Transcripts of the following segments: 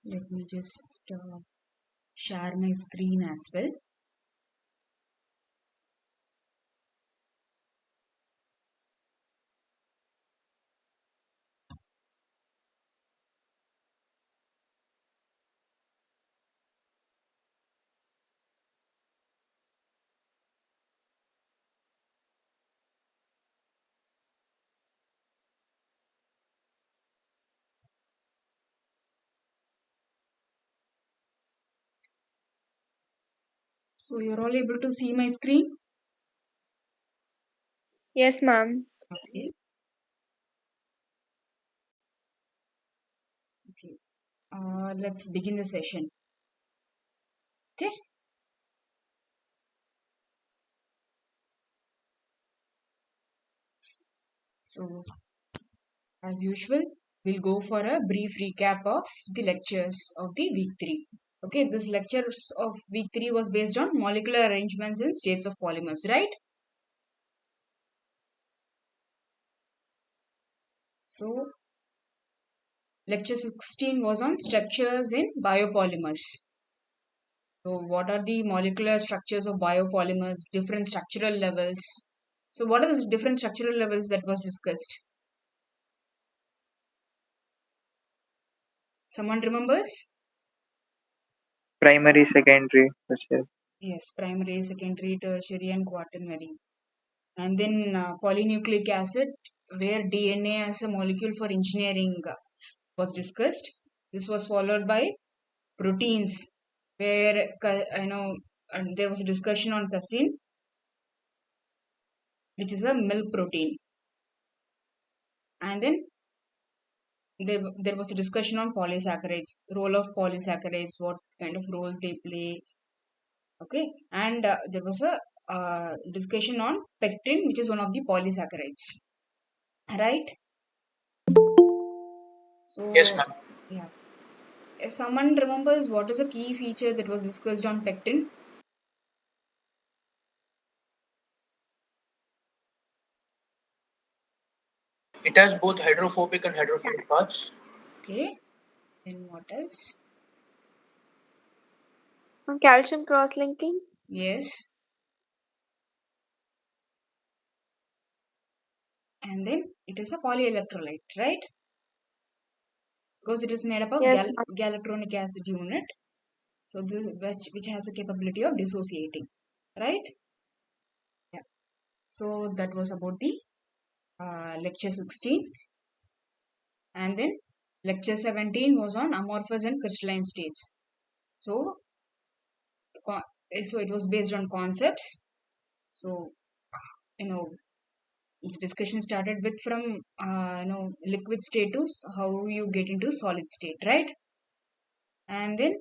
Let me just share my screen as well. So you're all able to see my screen? Yes, ma'am. Okay. Okay. Let's begin the session. Okay. So as usual, we'll go for a brief recap of the lectures of the week 3. Okay, this lectures of week 3 was based on molecular arrangements in states of polymers, right? So lecture 16 was on structures in biopolymers. So what are the molecular structures of biopolymers, different structural levels? So what are the different structural levels that was discussed? Someone remembers? Primary, secondary, that's it. Yes, primary, secondary, tertiary, and quaternary. And then polynucleic acid, where DNA as a molecule for engineering was discussed. This was followed by proteins, where there was a discussion on casein, which is a milk protein. And then there was a discussion on polysaccharides, role of polysaccharides, what kind of role they play. Okay, and there was a discussion on pectin, which is one of the polysaccharides. Right? Yes, So, ma'am. yeah. If someone remembers what is a key feature that was discussed on pectin? It has both hydrophobic and hydrophilic parts. Okay. Then what else? Calcium cross-linking. Yes. And then it is a polyelectrolyte, right? Because it is made up of Yes, ma'am. galactronic acid unit. So this which has a capability of dissociating, right? Yeah. So that was about the lecture 16. And then lecture 17 was on amorphous and crystalline states. So, so it was based on concepts. So, you know, the discussion started with from liquid state to how you get into solid state, right? And then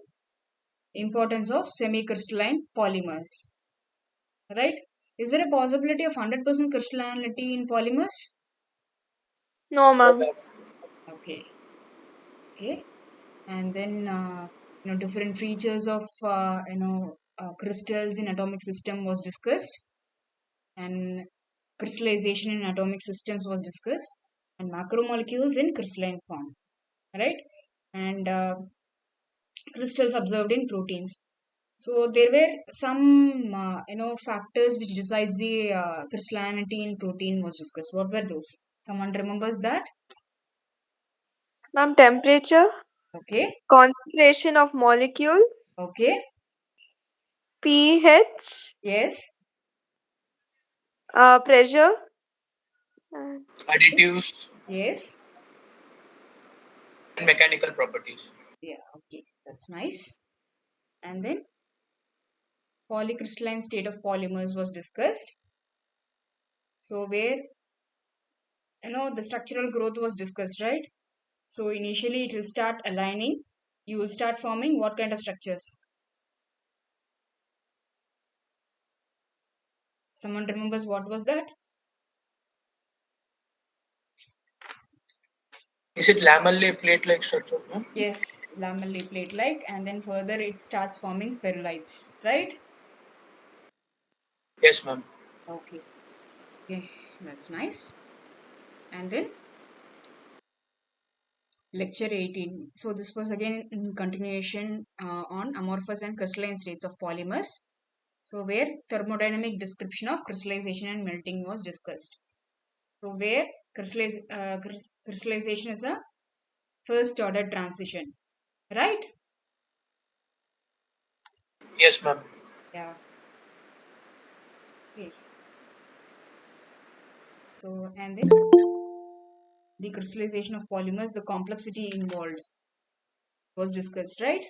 importance of semi-crystalline polymers, right? Is there a possibility of 100% crystallinity in polymers? No, No, ma'am. ma'am. Okay, okay. And then different features of crystals in atomic system was discussed, and crystallization in atomic systems was discussed, and macromolecules in crystalline form, right? And crystals observed in proteins. So there were some factors which decides the crystallinity in protein was discussed. What were those? Someone remembers that? Ma'am, temperature, Okay, concentration of molecules, okay, pH, yes, pressure, and Additives yes, and mechanical properties. yeah, okay, that's nice. And then polycrystalline state of polymers was discussed. So where the structural growth was discussed, right? So initially it will start aligning. You will start forming what kind of structures? Someone remembers what was that? Is it lamellae plate-like structure, ma'am? Yes, lamellae plate-like, and then further it starts forming spherulites, right? Yes, ma'am. Okay, okay, that's nice. And then lecture 18. So this was again in continuation on amorphous and crystalline states of polymers. So where thermodynamic description of crystallization and melting was discussed. So where crystallization is a first order transition, right? Yes, ma'am. Yeah. Okay. So and then the crystallization of polymers, the complexity involved was discussed, right?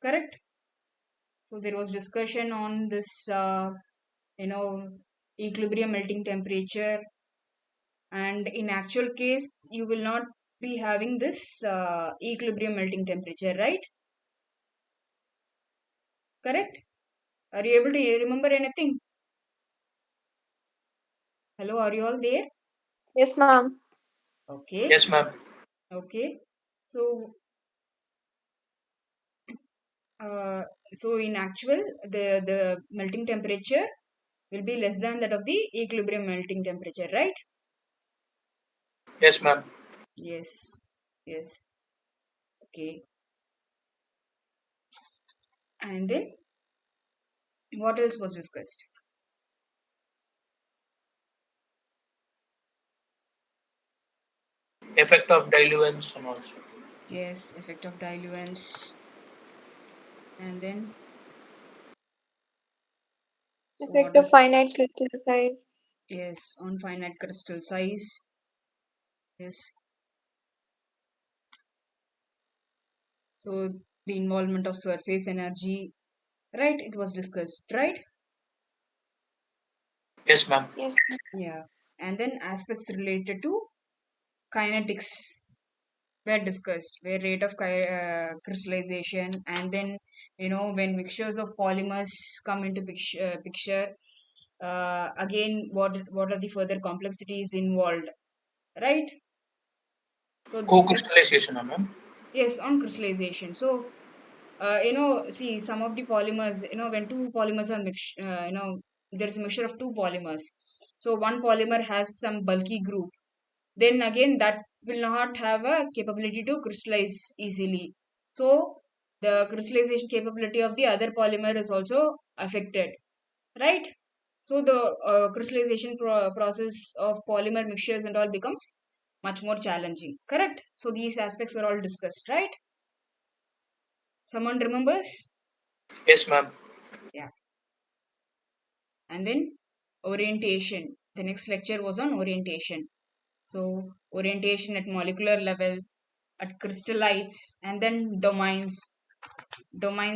Correct. So there was discussion on this, you know, equilibrium melting temperature, and in actual case, you will not be having this equilibrium melting temperature, right? Correct. Are you able to remember anything? Hello, are you all there? Yes, ma'am. Okay. Yes, ma'am. Okay. So, uh, so in actual, the melting temperature will be less than that of the equilibrium melting temperature, right? Yes, ma'am. Yes. Yes. Okay. And then what else was discussed? Effect of diluents and also. Yes, effect of diluents. And then, so Effect what of else? finite crystal size. Yes, on finite crystal size. Yes. So the involvement of surface energy, right? It was discussed, right? Yes, ma'am. Yes, ma'am. Yeah. And then aspects related to kinetics were discussed, where rate of crystallization, and then when mixtures of polymers come into picture, again what are the further complexities involved, right? So that, Co-crystallization, ma'am. yes, on crystallization. So see, some of the polymers, when two polymers are mixed, there's a mixture of two polymers. So one polymer has some bulky group, then again that will not have a capability to crystallize easily. So the crystallization capability of the other polymer is also affected, right? So the crystallization process of polymer mixtures and all becomes much more challenging, correct? So these aspects were all discussed, right? Someone remembers? Yes, ma'am. Yeah. And then orientation, the next lecture was on orientation. So orientation at molecular level, at crystallites, and then domains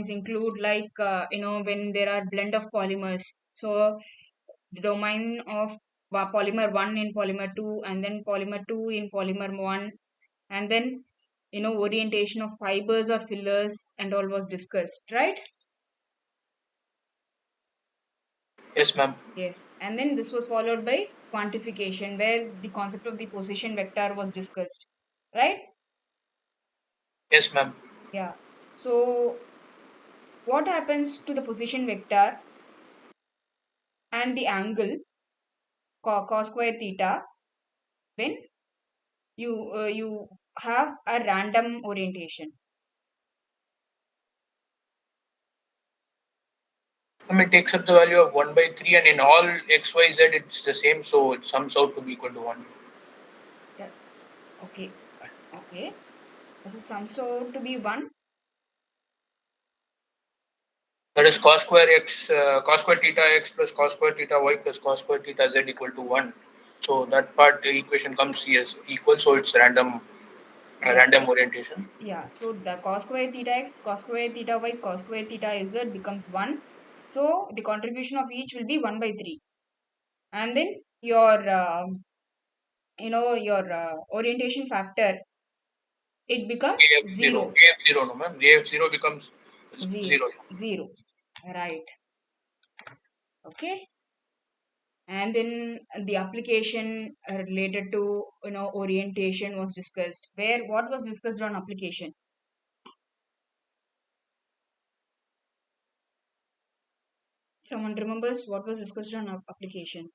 include like when there are blend of polymers. So the domain of polymer 1 in polymer 2, and then polymer 2 in polymer 1, and then orientation of fibers or fillers and all was discussed, right? Yes, ma'am. Yes, and then this was followed by quantification, where the concept of the position vector was discussed, right? Yes, ma'am. Yeah. So what happens to the position vector and the angle cos square theta when you have a random orientation? I mean, it takes up the value of 1 by 3, and in all x, y, z, it's the same, so it sums out to be equal to 1. Yeah. Okay. Okay. Does it sum so to be one? That is cos square theta x plus cos square theta y plus cos square theta z equal to 1. So that part, the equation comes as equal, so it's Yeah. random orientation. Yeah. So the cos square theta x, cos square theta y, cos square theta z becomes 1. So the contribution of each will be 1 by 3. And then your orientation factor, it becomes AF0. 0. AF0, no, ma'am. AF0 becomes 0. 0. 0. Right. Okay. And then the application related to orientation was discussed, where what was discussed on application? Someone remembers what was discussed on application?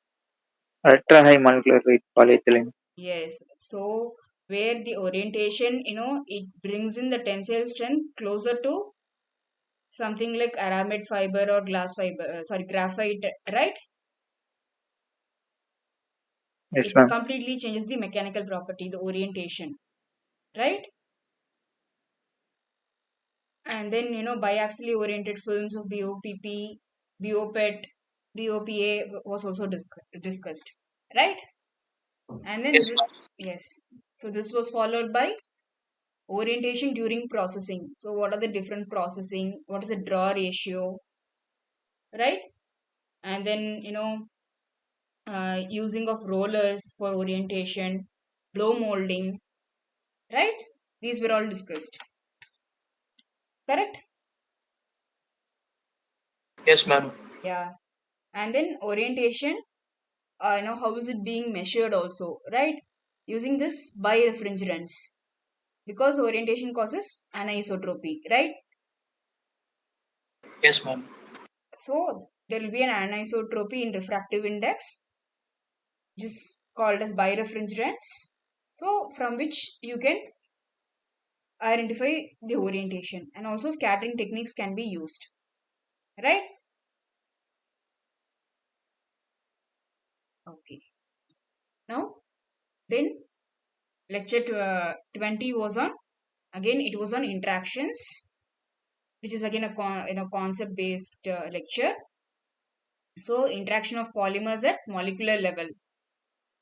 Ultra high molecular weight polyethylene. Yes. So where the orientation, it brings in the tensile strength closer to something like aramid fiber or glass fiber, graphite, right? Yes, It ma'am. completely changes the mechanical property, the orientation, right? And then, biaxially oriented films of BOPP, BOPET, BOPA was also discussed, right? And then, Yes, ma'am. yes. So this was followed by orientation during processing. So what are the different processing? What is the draw ratio, right? And then, using of rollers for orientation, blow molding, right? These were all discussed, correct? Yes, ma'am. Yeah. And then orientation, how is it being measured also, right? Using this birefringence, because orientation causes anisotropy, right? Yes, ma'am. So there will be an anisotropy in refractive index, which is called as birefringence. So from which you can identify the orientation, and also scattering techniques can be used, right? Okay. Now then lecture 20 was on, again it was on interactions, which is again a concept based lecture. So interaction of polymers at molecular level,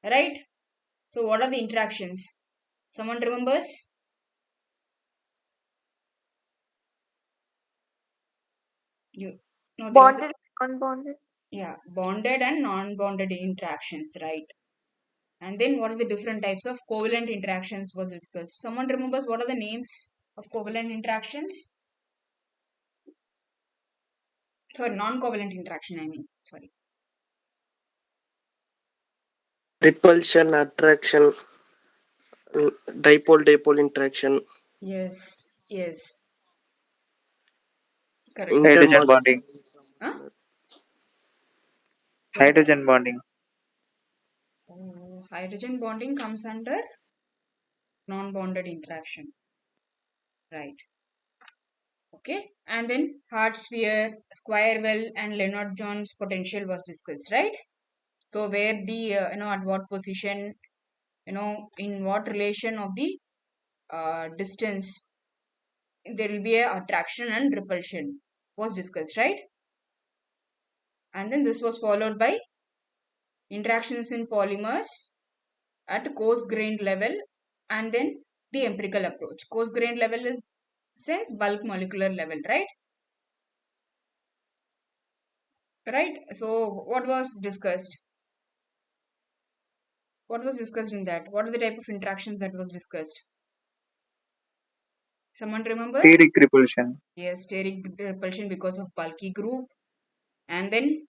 right? So what are the interactions? Someone remembers? You no, there was Bonded, unbonded. bonded and non-bonded interactions, right? And then what are the different types of covalent interactions was discussed. Someone remembers what are the names of covalent interactions? Sorry, non-covalent interaction, I mean. Sorry. Repulsion, attraction, dipole-dipole interaction, Yes, yes, correct. Hydrogen intermolecular. bonding. Huh? What is it? Hydrogen bonding. So hydrogen bonding comes under non-bonded interaction, right? Okay. And then hard sphere, square well, and Leonard-Jones potential was discussed, right? So where the at what position, in what relation of the distance there will be a attraction and repulsion was discussed, right? And then this was followed by interactions in polymers at coarse grained level, and then the empirical approach. Coarse grained level is since bulk molecular level, right? Right. So what was discussed? What was discussed in that? What are the type of interactions that was discussed? Someone remembers? Steric repulsion. Yes, steric repulsion because of bulky group, and then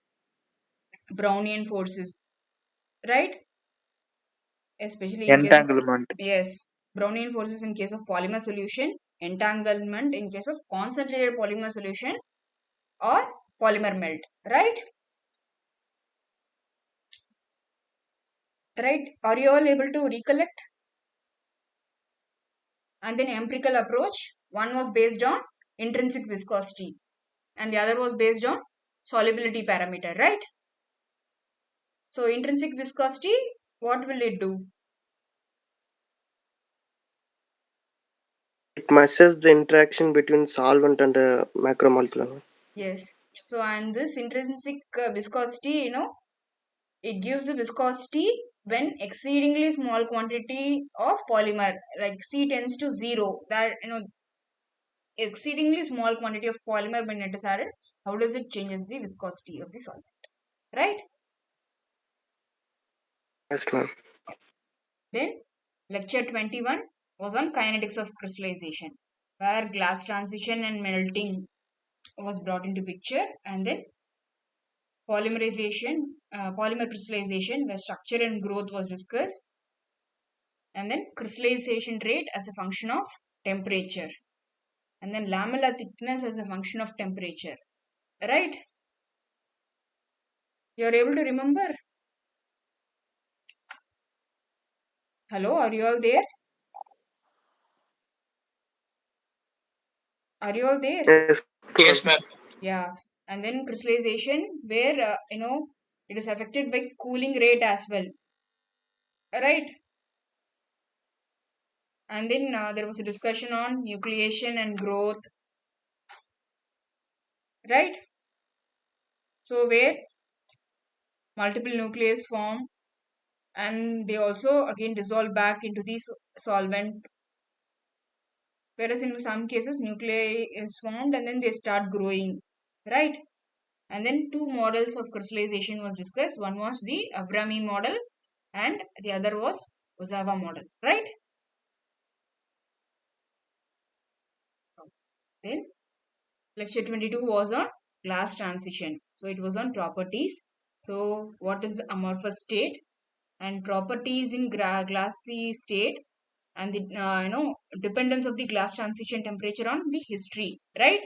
Brownian forces, right? Especially in case of, Entanglement. yes, Brownian forces in case of polymer solution, entanglement in case of concentrated polymer solution, or polymer melt, right? Right? Are you all able to recollect? And then empirical approach, one was based on intrinsic viscosity and the other was based on solubility parameter, right? So intrinsic viscosity, what will it do? It measures the interaction between solvent and macromolecular. Yes. So and this intrinsic viscosity, it gives a viscosity when exceedingly small quantity of polymer, like C tends to 0, that exceedingly small quantity of polymer when it is added, how does it changes the viscosity of the solvent, right? Yes, ma'am. Then lecture 21 was on kinetics of crystallization, where glass transition and melting was brought into picture, and then polymerization, polymer crystallization, where structure and growth was discussed, and then crystallization rate as a function of temperature, and then lamella thickness as a function of temperature, right? You are able to remember? Hello, are you all there? Are you all there? Yes. Yes, ma'am. Yeah. And then crystallization, where it is affected by cooling rate as well, right? And then there was a discussion on nucleation and growth, right? So where multiple nucleus form and they also again dissolve back into the solvent, whereas in some cases nuclei is formed and then they start growing, right? And then two models of crystallization was discussed. One was the Abrami model and the other was Ozawa model, right? Then lecture 22 was on glass transition. So it was on properties. So what is the amorphous state and properties in glassy state and the dependence of the glass transition temperature on the history, right?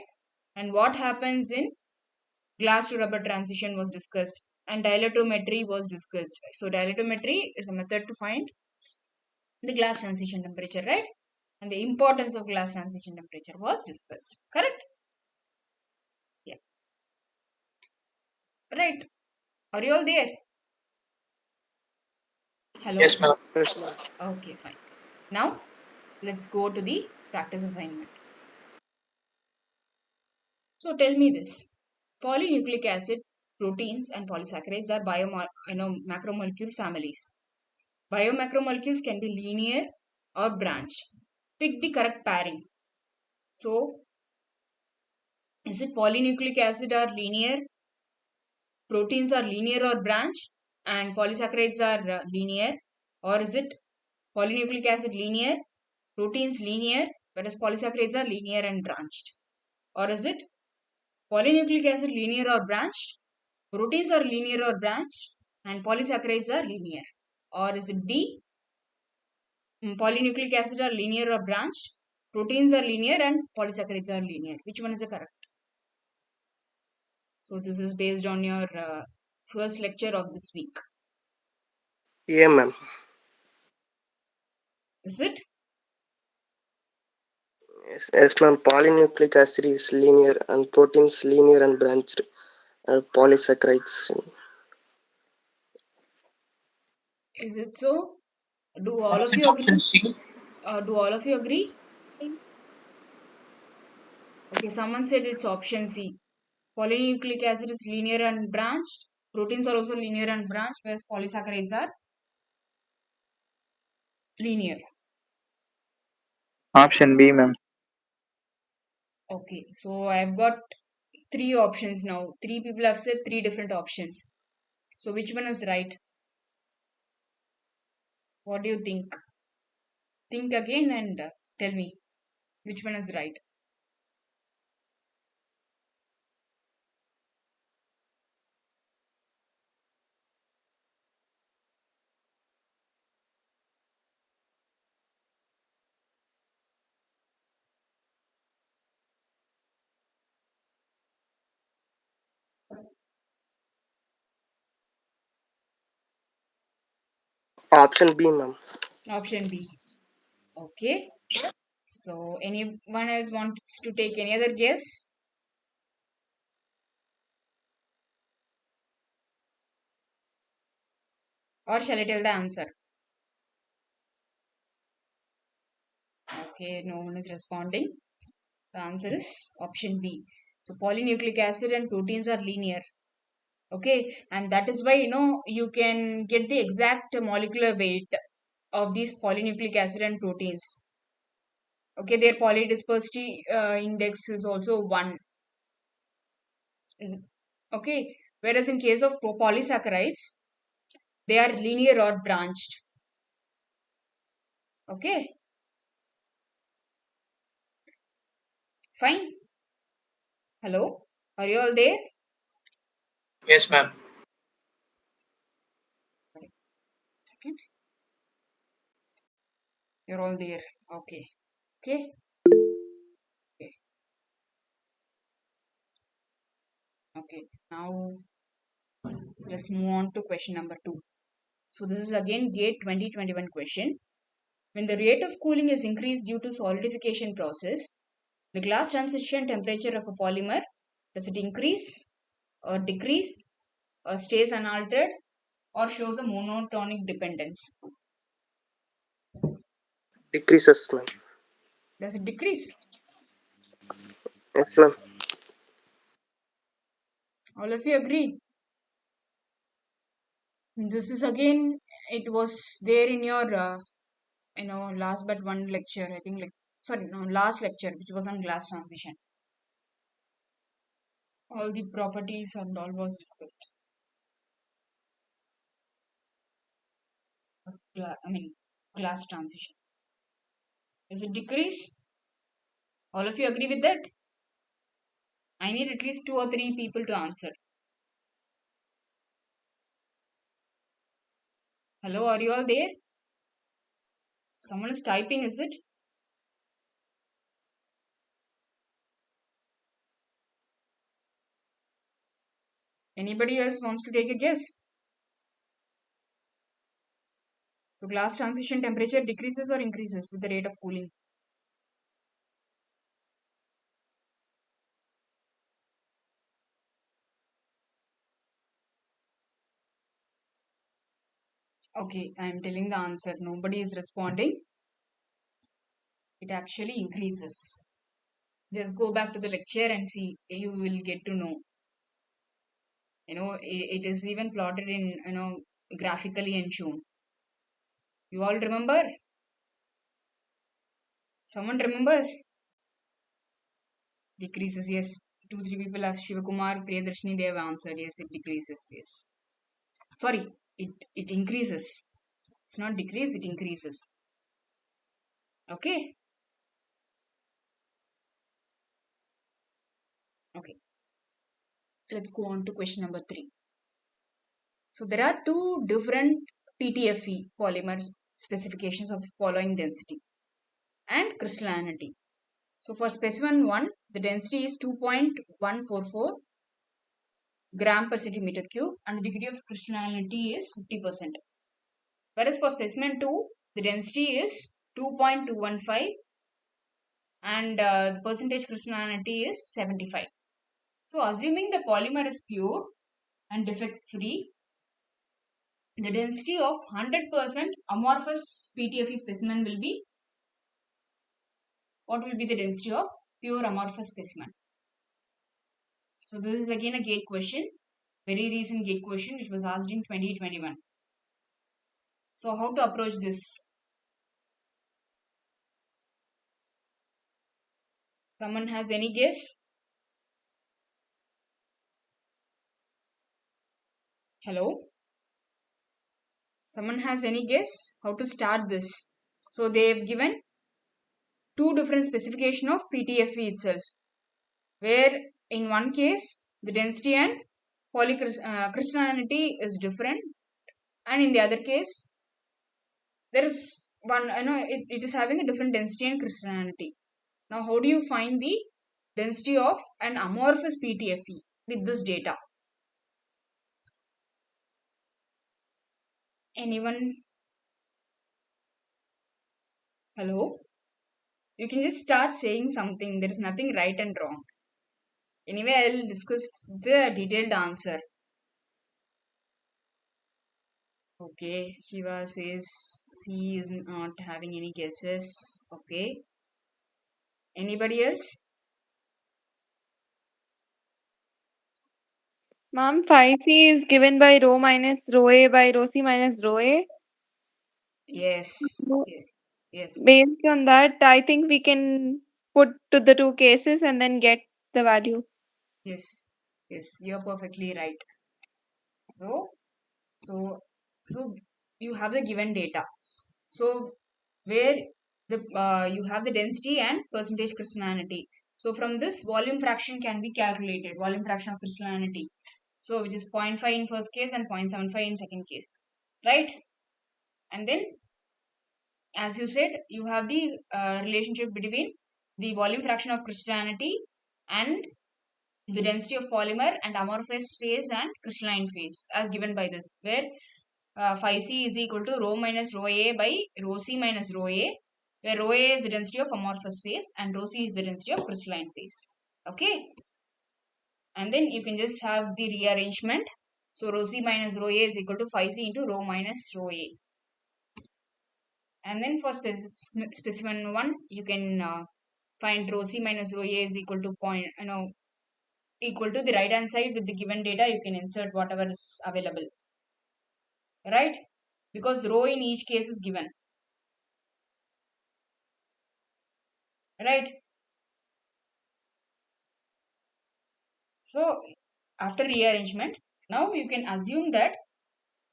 And what happens in glass to rubber transition was discussed and dilatometry was discussed. So dilatometry is a method to find the glass transition temperature, right? And the importance of glass transition temperature was discussed, correct? Yeah, right. Are you all there? Hello. Yes, ma'am. Yes, ma'am. Okay, fine. Now let's go to the practice assignment. So tell me this. Polynucleic acid, proteins, and polysaccharides are macromolecule families. Biomacromolecules can be linear or branched. Pick the correct pairing. So, is it polynucleic acid are linear, proteins are linear or branched, and polysaccharides are linear? Or is it polynucleic acid linear, proteins linear, whereas polysaccharides are linear and branched? Or is it polynucleic acid linear or branched, proteins are linear or branched, and polysaccharides are linear? Or is it D, polynucleic acid are linear or branched, proteins are linear, and polysaccharides are linear? Which one is the correct? So this is based on your first lecture of this week. Yeah, ma'am. Is it? Yes, ma'am. Polynucleic acid is linear and proteins linear and branched. Polysaccharides. Is it so? Do all Was of it you option agree? C? Do all of you agree? Okay, someone said it's option C. Polynucleic acid is linear and branched. Proteins are also linear and branched, whereas polysaccharides are linear. Option B, ma'am. Okay, so I've got three options now. Three people have said three different options. So which one is right? What do you think? Think again and tell me which one is right. Option B, ma'am. Option B. Okay. So anyone else wants to take any other guess? Or shall I tell the answer? Okay, no one is responding. The answer is option B. So polynucleic acid and proteins are linear. Okay, and that is why you can get the exact molecular weight of these polynucleic acid and proteins. Okay, their polydispersity index is also 1. Okay, whereas in case of polysaccharides, they are linear or branched. Okay, fine. Hello, are you all there? Yes, ma'am. Second, you're all there. Okay, okay, okay, okay. Now let's move on to question number 2. So this is again GATE 2021 question. When the rate of cooling is increased due to solidification process, the glass transition temperature of a polymer, does it increase or decrease or stays unaltered or shows a monotonic dependence? Decreases, ma'am. Does it decrease? Yes, ma'am. All of you agree? This is again, it was there in your, last but one lecture, I think, last lecture, which was on glass transition. All the properties and all was discussed. Glass transition. Does it decrease? All of you agree with that? I need at least 2 or 3 people to answer. Hello, are you all there? Someone is typing, is it? Anybody else wants to take a guess? So glass transition temperature decreases or increases with the rate of cooling? Okay, I am telling the answer. Nobody is responding. It actually increases. Just go back to the lecture and see. You will get to know. It is even plotted in, graphically and shown. You all remember? Someone remembers? Decreases, yes. 2, 3 people have Shivakumar, Priyadarshini, they have answered. Yes, it decreases, yes. Sorry, it increases. It's not decrease, it increases. Okay? Okay. Let's go on to question number 3. So there are 2 different PTFE polymers specifications of the following density and crystallinity. So for specimen 1, the density is 2.144 gram per centimeter cube and the degree of crystallinity is 50%. Whereas for specimen 2, the density is 2.215 and the percentage crystallinity is 75. So assuming the polymer is pure and defect free, the density of 100% amorphous PTFE specimen will be, what will be the density of pure amorphous specimen? So this is again a gate question, very recent gate question which was asked in 2021. So how to approach this? Someone has any guess? Hello? Someone has any guess how to start this? So they have given 2 different specification of PTFE itself, where in one case the density and crystallinity is different, and in the other case there is one, it is having a different density and crystallinity. Now how do you find the density of an amorphous PTFE with this data? Anyone? Hello? You can just start saying something. There is nothing right and wrong. Anyway, I will discuss the detailed answer. Okay, Shiva says he is not having any guesses. Okay. Anybody else? Ma'am, phi C is given by rho minus rho A by rho C minus rho A. Yes. So, Yes. based on that, I think we can put to the 2 cases and then get the value. Yes. Yes. You're perfectly right. So, so, so you have the given data. So where you have the density and percentage crystallinity. So from this, volume fraction can be calculated. Volume fraction of crystallinity. So which is 0.5 in first case and 0.75 in second case, right? And then, as you said, you have the relationship between the volume fraction of crystallinity and the density of polymer and amorphous phase and crystalline phase as given by this, where phi c is equal to rho minus rho a by rho c minus rho a, where rho a is the density of amorphous phase and rho c is the density of crystalline phase. Okay. And then you can just have the rearrangement. So rho c minus rho a is equal to phi c into rho minus rho a. And then for specimen 1, you can find rho c minus rho a is equal to equal to the right hand side with the given data. You can insert whatever is available, right? Because rho in each case is given, right? So after rearrangement, now you can assume that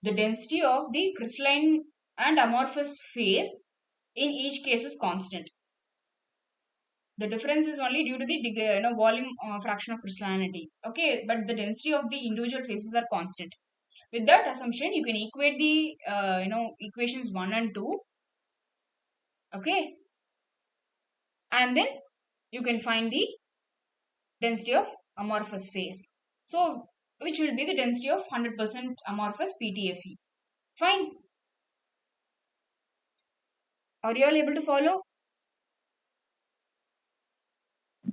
the density of the crystalline and amorphous phase in each case is constant. The difference is only due to the volume fraction of crystallinity. Okay, but the density of the individual phases are constant. With that assumption, you can equate the equations 1 and 2. Okay, and then you can find the density of amorphous phase. So, which will be the density of 100% amorphous PTFE. Fine. Are you all able to follow?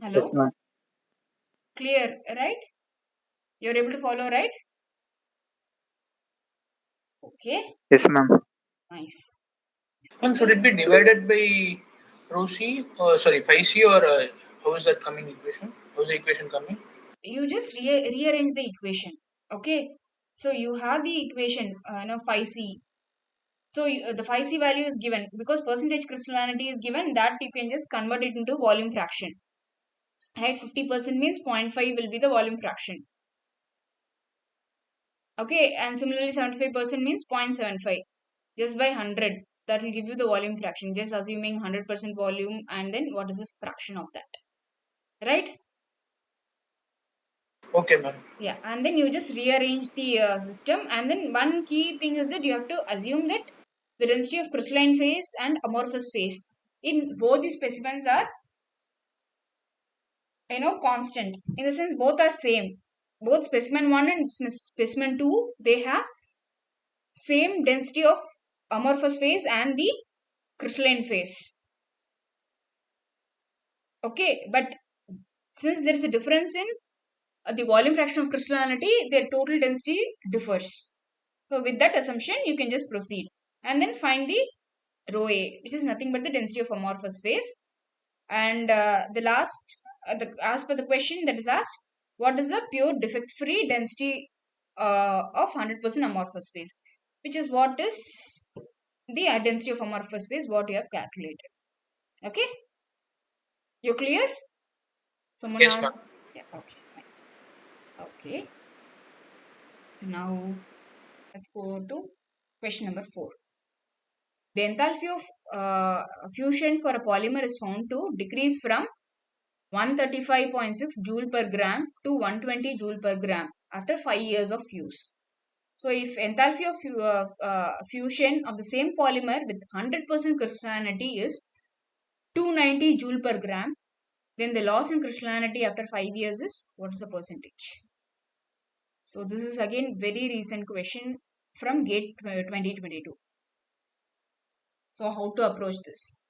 Hello? Yes, ma'am. Clear, right? You're able to follow, right? Okay, Yes, ma'am. nice. And should it be divided by rho c, sorry, phi c, or how is that coming equation? How is the equation coming? You just rearrange the equation. Okay, so you have the equation, phi c. So the phi c value is given because percentage crystallinity is given, that you can just convert it into volume fraction. Right, 50% means 0.5 will be the volume fraction. Okay, and similarly 75% means 0.75. Just by 100, that will give you the volume fraction. Just assuming 100% volume, and then what is the fraction of that? Right? Okay, ma'am. Yeah, and then you just rearrange the system, and then one key thing is that you have to assume that the density of crystalline phase and amorphous phase in both the specimens are constant, in the sense both are same. Both specimen 1 and specimen 2, they have same density of amorphous phase and the crystalline phase. Okay, but since there is a difference in the volume fraction of crystallinity, their total density differs. So with that assumption, you can just proceed and then find the rho A, which is nothing but the density of amorphous phase. And the last, as per the question that is asked, what is the pure defect-free density of 100% amorphous phase, which is what is the density of amorphous phase, what you have calculated. Okay, you're clear? Someone Yes, asked. ma'am. Yeah. Okay. Fine. Okay. Now let's go to question number 4. The enthalpy of fusion for a polymer is found to decrease from 135.6 joule per gram to 120 joule per gram after 5 years of use. So if enthalpy of fusion of the same polymer with 100% crystallinity is 290 joule per gram, then the loss in crystallinity after 5 years is, what is the percentage? So this is again very recent question from GATE 2022. So how to approach this?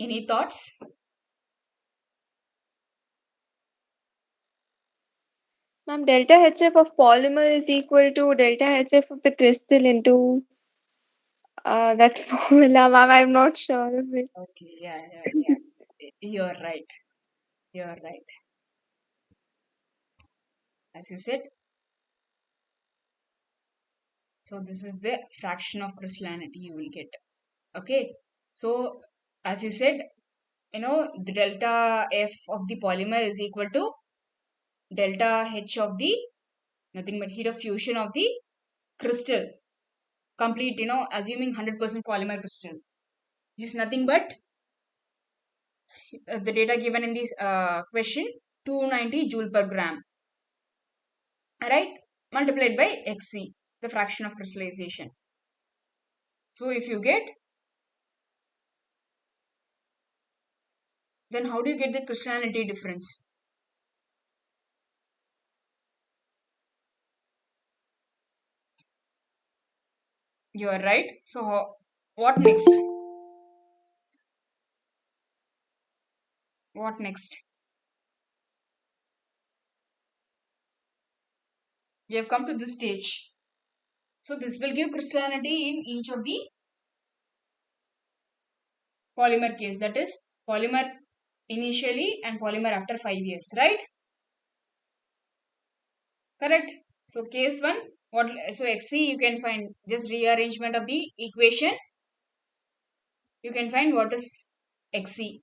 Any thoughts? Ma'am, delta HF of polymer is equal to delta HF of the crystal into that formula, ma'am. I'm not sure of it. Okay, yeah. You're right. You're right. As you said, so this is the fraction of crystallinity you will get. Okay. So as you said, the delta F of the polymer is equal to delta H of the, nothing but heat of fusion of the crystal. Complete, assuming 100% polymer crystal. This is nothing but the data given in this question, 290 joule per gram. Right? Multiplied by Xc, the fraction of crystallization. So if you get, then how do you get the crystallinity difference? You are right. So what next? What next? We have come to this stage. So this will give crystallinity in each of the polymer case. That is polymer initially and polymer after 5 years. Right? Correct. So case 1. So Xc you can find just rearrangement of the equation. You can find what is Xc.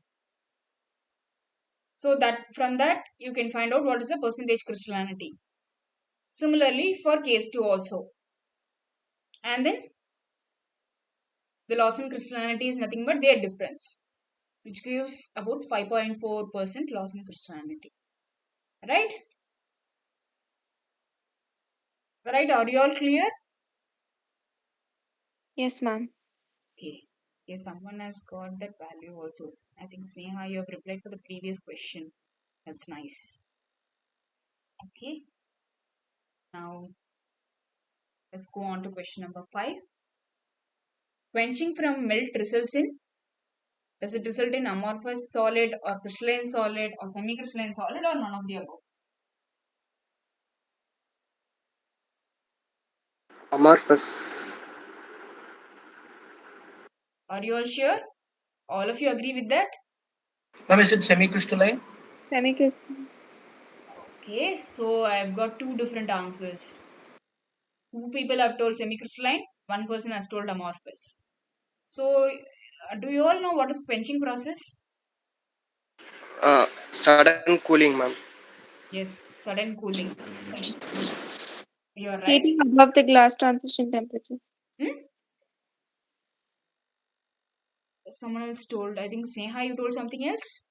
So that from that you can find out what is the percentage crystallinity. Similarly for case 2 also. And then the loss in crystallinity is nothing but their difference, which gives about 5.4% loss in crystallinity. Right? Right? Are you all clear? Yes, ma'am. Okay. Yes, someone has got that value also. I think Sneha, you have replied for the previous question. That's nice. Okay. Now let's go on to question number 5. Quenching from melt results in, does it result in amorphous solid or crystalline solid or semi-crystalline solid or none of the above? Amorphous. Are you all sure? All of you agree with that? Ma'am, is it semi-crystalline? Semi-crystalline. Okay, so I've got two different answers. Two people have told semi-crystalline, one person has told amorphous. So, do you all know what is quenching process? Sudden cooling, ma'am. Yes, sudden cooling. You are right. Heating above the glass transition temperature. Hmm? Someone else told, I think Sneha, you told something else?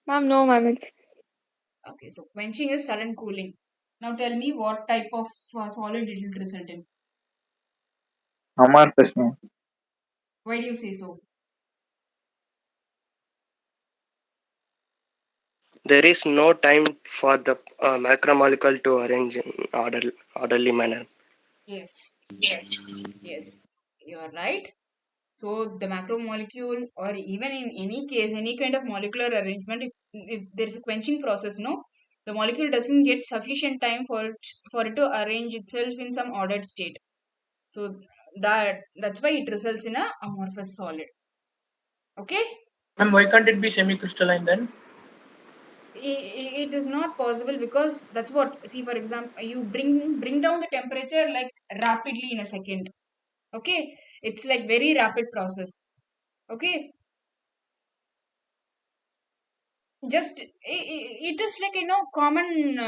Ma'am, no, ma'am. It's Okay, so quenching is sudden cooling. Now tell me what type of solid it will result in. amorphous, ma'am. Why do you say so? There is no time for the macromolecule to arrange in orderly manner. Yes, yes, you are right. So the macromolecule, or even in any case, any kind of molecular arrangement, if there is a quenching process, no, the molecule doesn't get sufficient time for it to arrange itself in some ordered state. So that's why it results in a amorphous solid. Okay, Ma'am, why can't it be semi-crystalline then? it is not possible because that's what. See, for example, you bring down the temperature like rapidly in a second. Okay, it's like very rapid process. Okay, just it is like common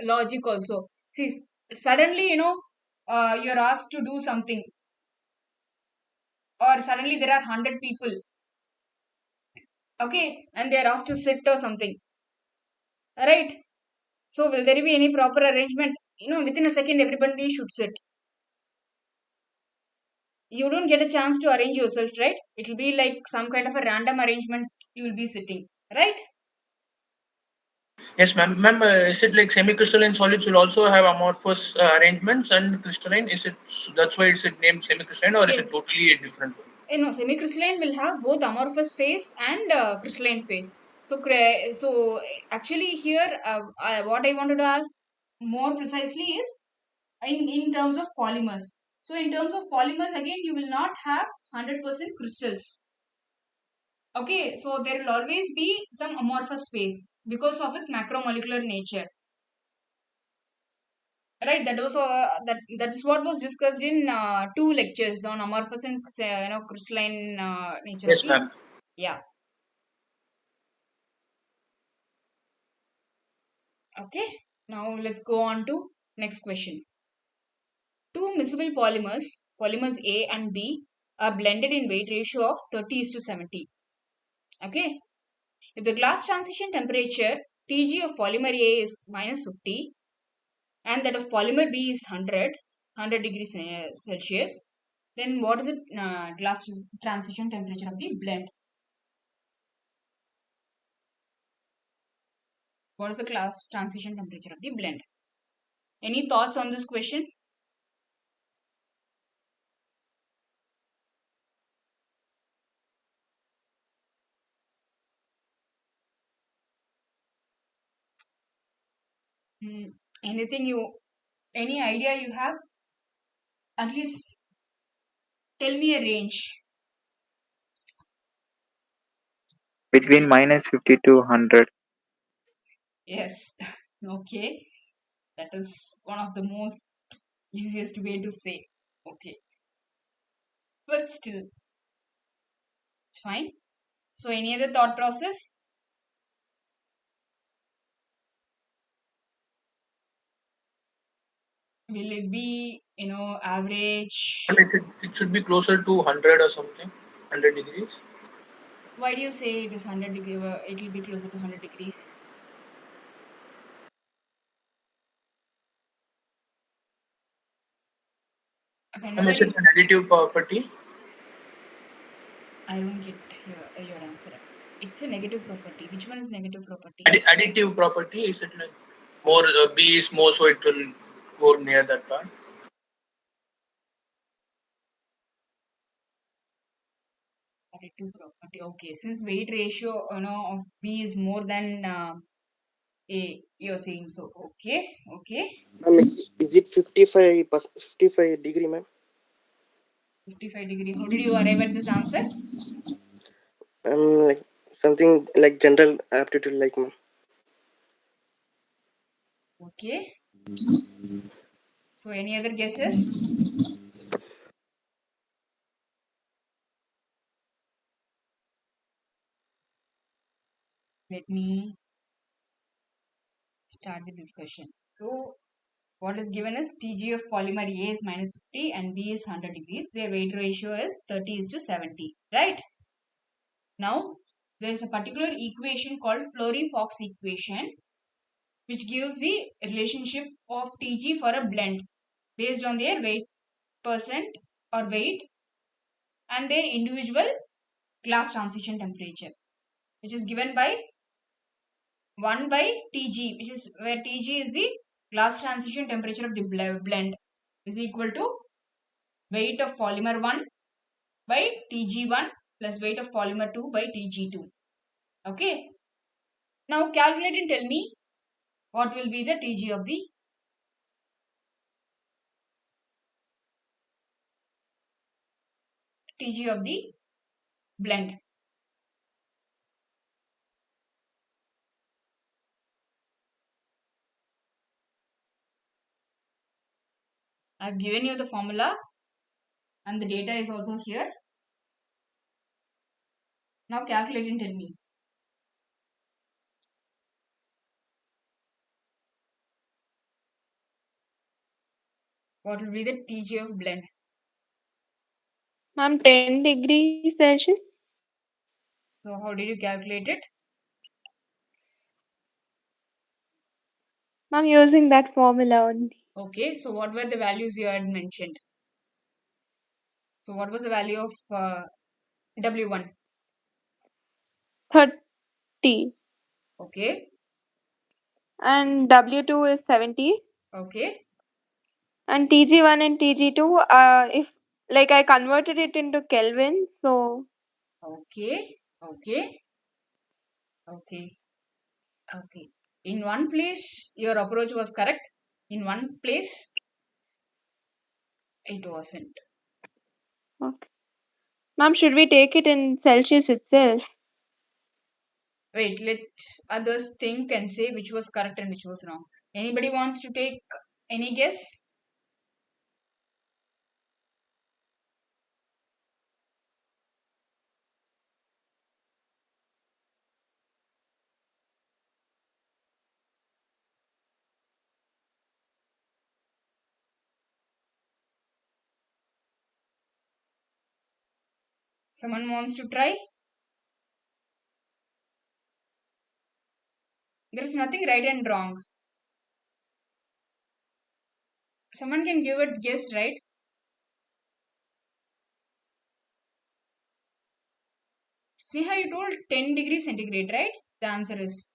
logic also. See, suddenly you're asked to do something, or suddenly there are 100 people, okay, and they're asked to sit or something, right? So will there be any proper arrangement? Within a second everybody should sit. You don't get a chance to arrange yourself, right? It will be like some kind of a random arrangement. You will be sitting, right? Yes, ma'am. Ma'am, is it like semi-crystalline solids will also have amorphous arrangements, and crystalline, is it, that's why it's named semi-crystalline, or is it Yes. totally a different one? No, semi-crystalline will have both amorphous phase and crystalline phase. So actually here, what I wanted to ask more precisely is in terms of polymers. So in terms of polymers, again, you will not have 100% crystals. Okay, so there will always be some amorphous phase because of its macromolecular nature. Right, that is what was discussed in two lectures on amorphous and crystalline nature of Yes, the, ma'am. yeah. Okay, now let's go on to next question. Two miscible polymers A and B, are blended in weight ratio of 30:70. Okay, if the glass transition temperature Tg of polymer A is -50 and that of polymer B is 100 degrees Celsius, then what is the glass transition temperature of the blend? What is the glass transition temperature of the blend? Any thoughts on this question? Any idea you have? At least tell me a range. Between -50 to 100. Yes. Okay. That is one of the most easiest way to say. Okay. But still, it's fine. So, any other thought process? Will it be, And average? it should be closer to 100 or something, 100 degrees. Why do you say it is 100 degree? It will be closer to 100 degrees. And Whenever is it you, an additive property? I don't get your answer. It's a negative property. Which one is negative property? Additive property, is it like more B is more, so it will go near that part? Additive property. Okay. Since weight ratio, of B is more than A, you're saying so. Okay. Okay. Ma'am, is it 55 degree, ma'am? 55 degree. How did you arrive at this answer? Like something like general aptitude, like, ma'am. Okay. So, any other guesses? Let me start the discussion. So, what is given is Tg of polymer A is -50 and B is 100 degrees. Their weight ratio is 30:70. Right? Now, there is a particular equation called Flory-Fox equation, which gives the relationship of Tg for a blend based on their weight percent or weight and their individual glass transition temperature, which is given by 1 by Tg, which is where Tg is the glass transition temperature of the blend, is equal to weight of polymer 1 by Tg1 plus weight of polymer 2 by Tg2. Okay. Now calculate and tell me what will be the Tg of the blend. I've given you the formula and the data is also here. Now calculate and tell me. What will be the Tg of blend? Ma'am, 10 degrees Celsius. So how did you calculate it? Ma'am, using that formula only. Okay, so what were the values you had mentioned? So what was the value of W1? 30. Okay, And W2 is 70. okay, And TG1 and TG2, if like I converted it into Kelvin, so okay, okay, okay, okay. In one place, your approach was correct. In one place, it wasn't. okay. Ma'am, should we take it in Celsius itself? Wait, let others think and say which was correct and which was wrong. Anybody wants to take any guess? Someone wants to try? There is nothing right and wrong. Someone can give a guess, right? See how you told 10 degrees centigrade, right? The answer is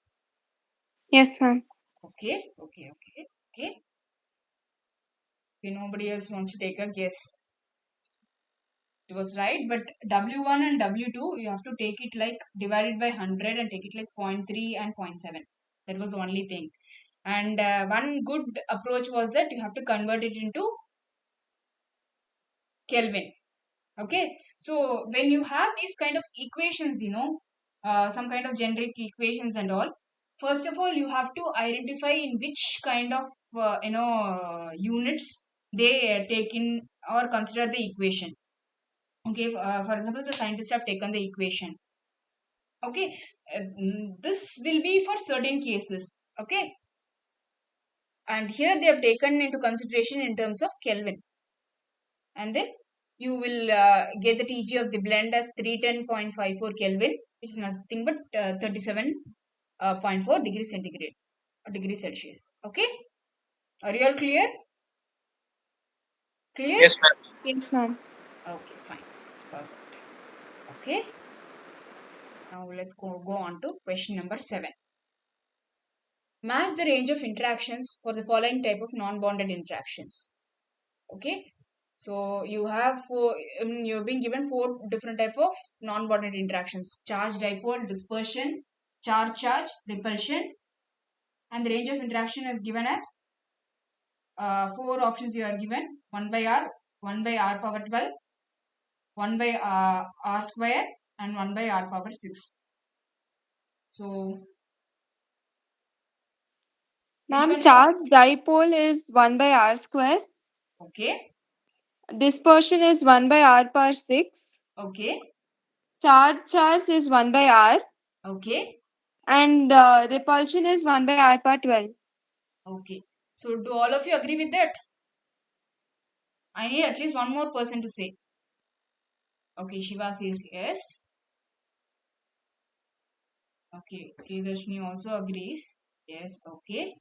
Yes, ma'am. okay, okay, okay, okay. Okay, nobody else wants to take a guess. It was right, but W1 and W2, you have to take it like divided by 100 and take it like 0.3 and 0.7. That was the only thing. And one good approach was that you have to convert it into Kelvin. Okay, so when you have these kind of equations, some kind of generic equations and all, first of all you have to identify in which kind of units they take in or consider the equation. Okay, for example, the scientists have taken the equation. Okay, this will be for certain cases. Okay, and here they have taken into consideration in terms of Kelvin, and then you will get the TG of the blend as 310.54 Kelvin, which is nothing but 37.4 degrees centigrade or degree Celsius. Okay, are you all clear? Clear? Yes, ma'am. Yes, ma'am. Okay, fine, perfect. Okay, now let's go on to question number 7. Match the range of interactions for the following type of non-bonded interactions. Okay, so you have you've been given 4 different type of non-bonded interactions: charge dipole, dispersion, charge, repulsion, and the range of interaction is given as 4 options you are given: 1 by r, 1 by r power 12, 1 by r square, and 1 by r power 6. So which Ma'am, one? charge dipole is 1 by r square. Okay, Dispersion is 1 by r power 6. okay, Charge is 1 by r. okay, And repulsion is 1 by r power 12. okay. So do all of you agree with that? I need at least one more person to say. Okay, Shiva says yes. Okay, Priyadarshini also agrees. Yes, okay.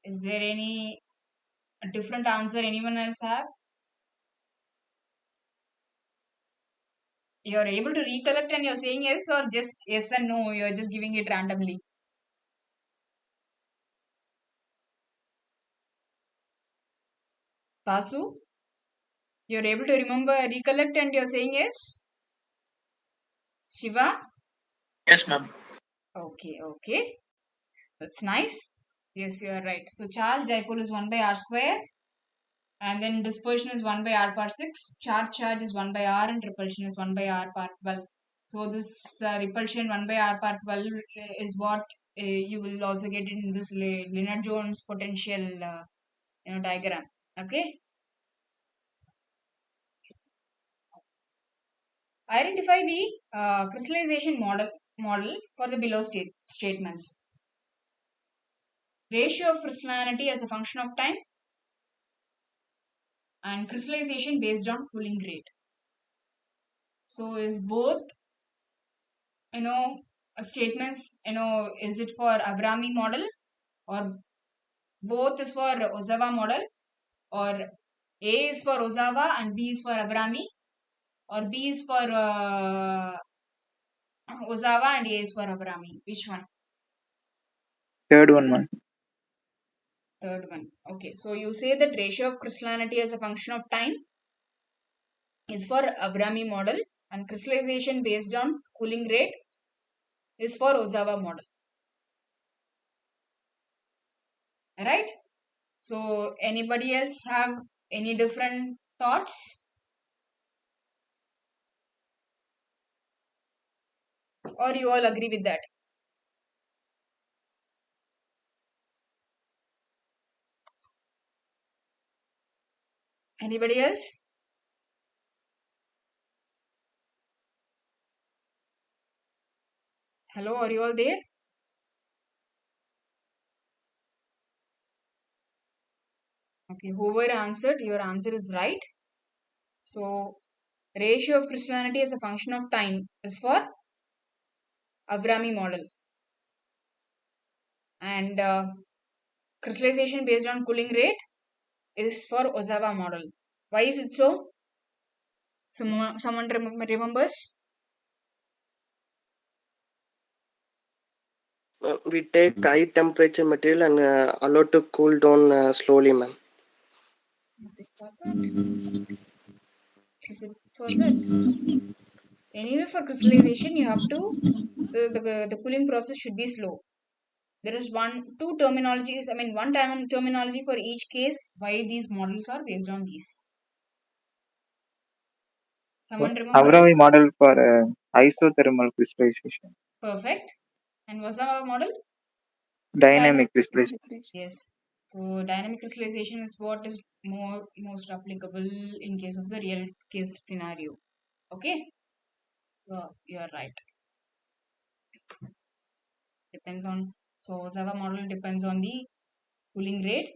Is there any different answer anyone else have? You're able to recollect and you're saying yes, or just yes and no, you're just giving it randomly? Basu, you're able to recollect and you're saying yes? Shiva? Yes, ma'am. Okay, okay. That's nice. Yes, you are right. So charge dipole is 1 by r square, and then dispersion is 1 by r power 6, charge is 1 by r, and repulsion is 1 by r power 12. So this repulsion 1 by r power 12 is what you will also get in this Lennard-Jones potential diagram. Okay, identify the crystallization model for the below statements: ratio of crystallinity as a function of time, and crystallization based on cooling rate. So is both statements, is it for Abrami model, or both is for Ozawa model, or A is for Ozawa and B is for Abrami, or B is for Ozawa and A is for Abrami? Which one? Third one, ma'am. Third one. Okay, so you say that ratio of crystallinity as a function of time is for Abrami model, and crystallization based on cooling rate is for Ozawa model. Right? So anybody else have any different thoughts, or you all agree with that? Anybody else? Hello, are you all there? Okay, whoever answered, your answer is right. So ratio of crystallinity as a function of time is for Abrami model, and crystallization based on cooling rate is for Ozawa model. Why is it so? Someone remembers? We take high temperature material and allow to cool down slowly, ma'am. Is it for that? Is it for that? Anyway, for crystallization, you have to the cooling process should be slow. There is two terminologies, one terminology for each case. Why these models are based on these? Someone remember? Havrami model for isothermal crystallization. Perfect. And what's our model? Dynamic crystallization. Yes. So dynamic crystallization is what is most applicable in case of the real case scenario. Okay. So you are right. Depends on, so Java model depends on the cooling rate,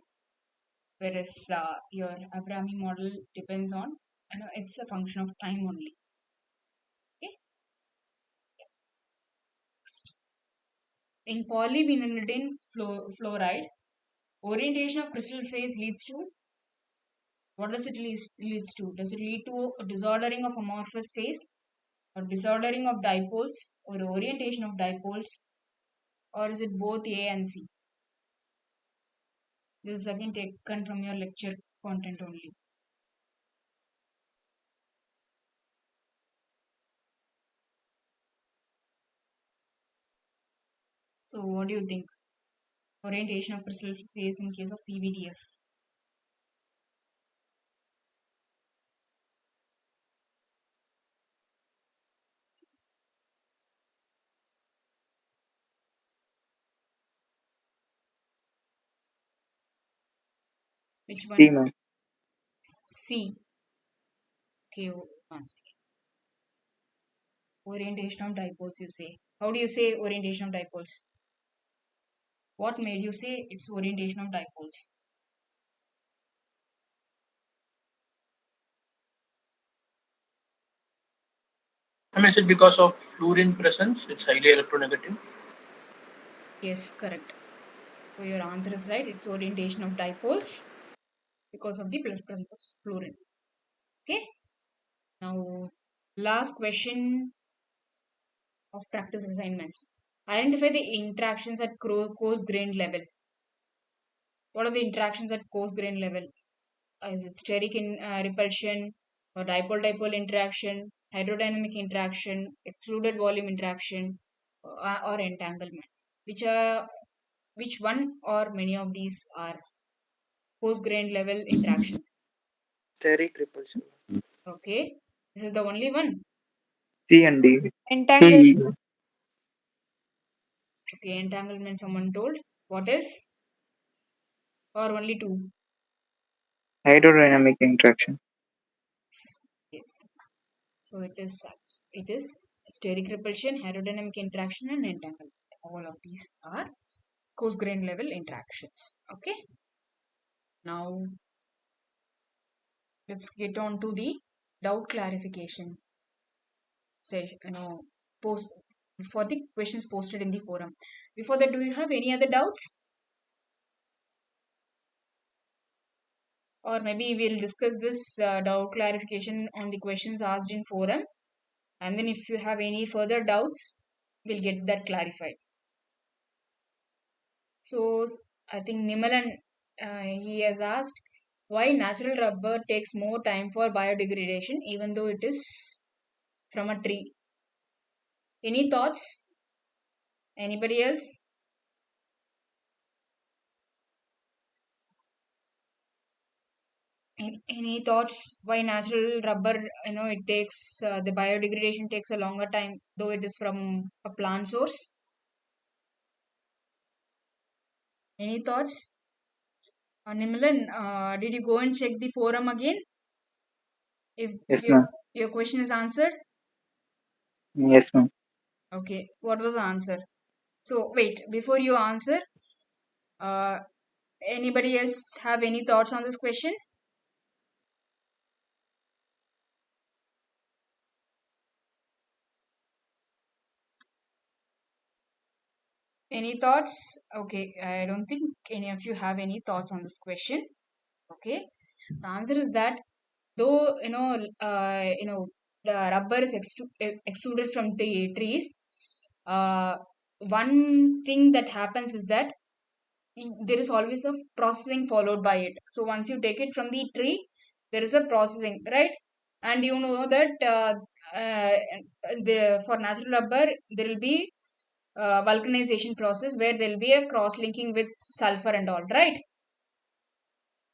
whereas your Avrami model depends on, it's a function of time only. Okay. Next. In polyvinylidene fluoride, orientation of crystal phase leads to, what does it leads to? Does it lead to a disordering of amorphous phase, or disordering of dipoles, or orientation of dipoles, or is it both A and C? This is again taken from your lecture content only. So what do you think? Orientation of crystal phase in case of PVDF. Which one? C, ma'am. C. Okay, one second. Orientation of dipoles, you say. How do you say orientation of dipoles? What made you say it's orientation of dipoles? Is it because of fluorine presence? It's highly electronegative. Yes, correct. So your answer is right. It's orientation of dipoles because of the presence of fluorine. Okay. Now, last question of practice assignments. Identify the interactions at coarse grain level. What are the interactions at coarse grain level? Is it steric repulsion, or dipole-dipole interaction, hydrodynamic interaction, excluded volume interaction, or entanglement? Which one or many of these are coarse grain level interactions? Steric repulsion. Okay, this is the only one. C and D. Entanglement. C. Okay, entanglement someone told. What else? Or only two? Hydrodynamic interaction. Yes. So it is steric repulsion, aerodynamic interaction, and entanglement. All of these are coarse grain level interactions. Okay. Now let's get on to the doubt clarification session. Post for the questions posted in the forum. Before that, do you have any other doubts? Or maybe we'll discuss this doubt clarification on the questions asked in forum, and then if you have any further doubts, we'll get that clarified. So I think Nimalan, he has asked why natural rubber takes more time for biodegradation even though it is from a tree. Any thoughts? Anybody else? Any thoughts why natural rubber, it takes the biodegradation takes a longer time though it is from a plant source? Any thoughts? Nimalan, did you go and check the forum again? If Yes, ma'am. your question is answered? Yes, ma'am. Okay, what was the answer? So wait, before you answer, uh, anybody else have any thoughts on this question? Any thoughts? Okay, I don't think any of you have any thoughts on this question. Okay, the answer is that though the rubber is extruded from the trees, one thing that happens is that there is always a processing followed by it. So once you take it from the tree, there is a processing, right? And you know that uh, for natural rubber there will be vulcanization process where there will be a cross-linking with sulfur and all, right?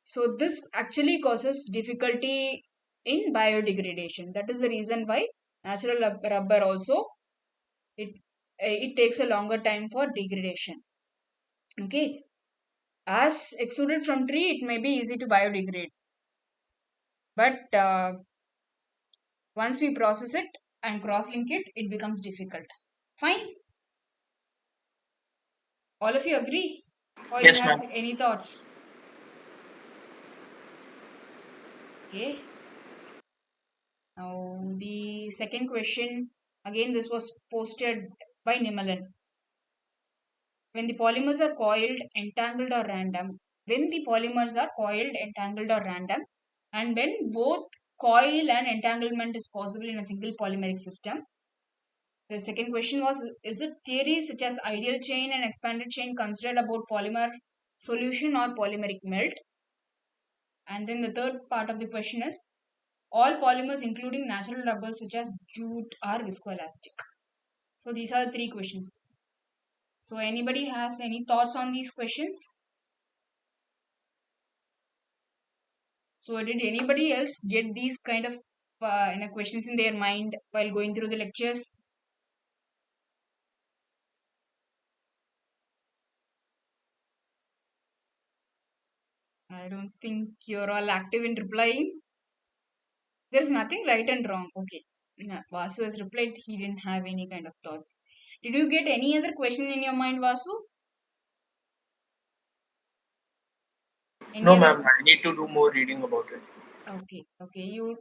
So this actually causes difficulty in biodegradation. That is the reason why natural rubber also, it takes a longer time for degradation. Okay, as extruded from tree, it may be easy to biodegrade, but once we process it and cross-link it, it becomes difficult. Fine. All of you agree? Or you Yes, have ma'am. any thoughts? Okay. Now the second question, again this was posted by Nimalan. When the polymers are coiled, entangled or random, when the polymers are coiled, entangled or random, and when both coil and entanglement is possible in a single polymeric system. The second question was, is it theories such as ideal chain and expanded chain considered about polymer solution or polymeric melt? And then the third part of the question is, all polymers including natural rubbers such as jute are viscoelastic. So these are the three questions. So anybody has any thoughts on these questions? So did anybody else get these kind of questions in their mind while going through the lectures? I don't think you're all active in replying. There's nothing right and wrong. Okay. Vasu has replied he didn't have any kind of thoughts. Did you get any other question in your mind, Vasu? Any No, other? ma'am. I need to do more reading about it. Okay, okay, you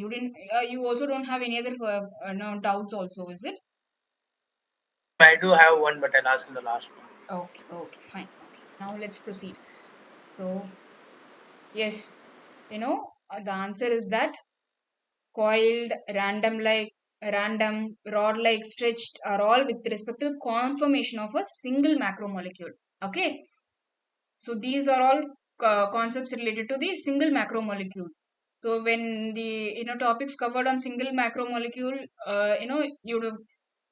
didn't. You also don't have any other no doubts. Also, is it? I do have one, but I'll ask in the last one. Okay, okay, fine. Okay, now let's proceed. So yes, the answer is that coiled, random, rod-like, stretched are all with respect to conformation of a single macromolecule. Okay, so these are all concepts related to the single macromolecule. So when the topics covered on single macromolecule, you would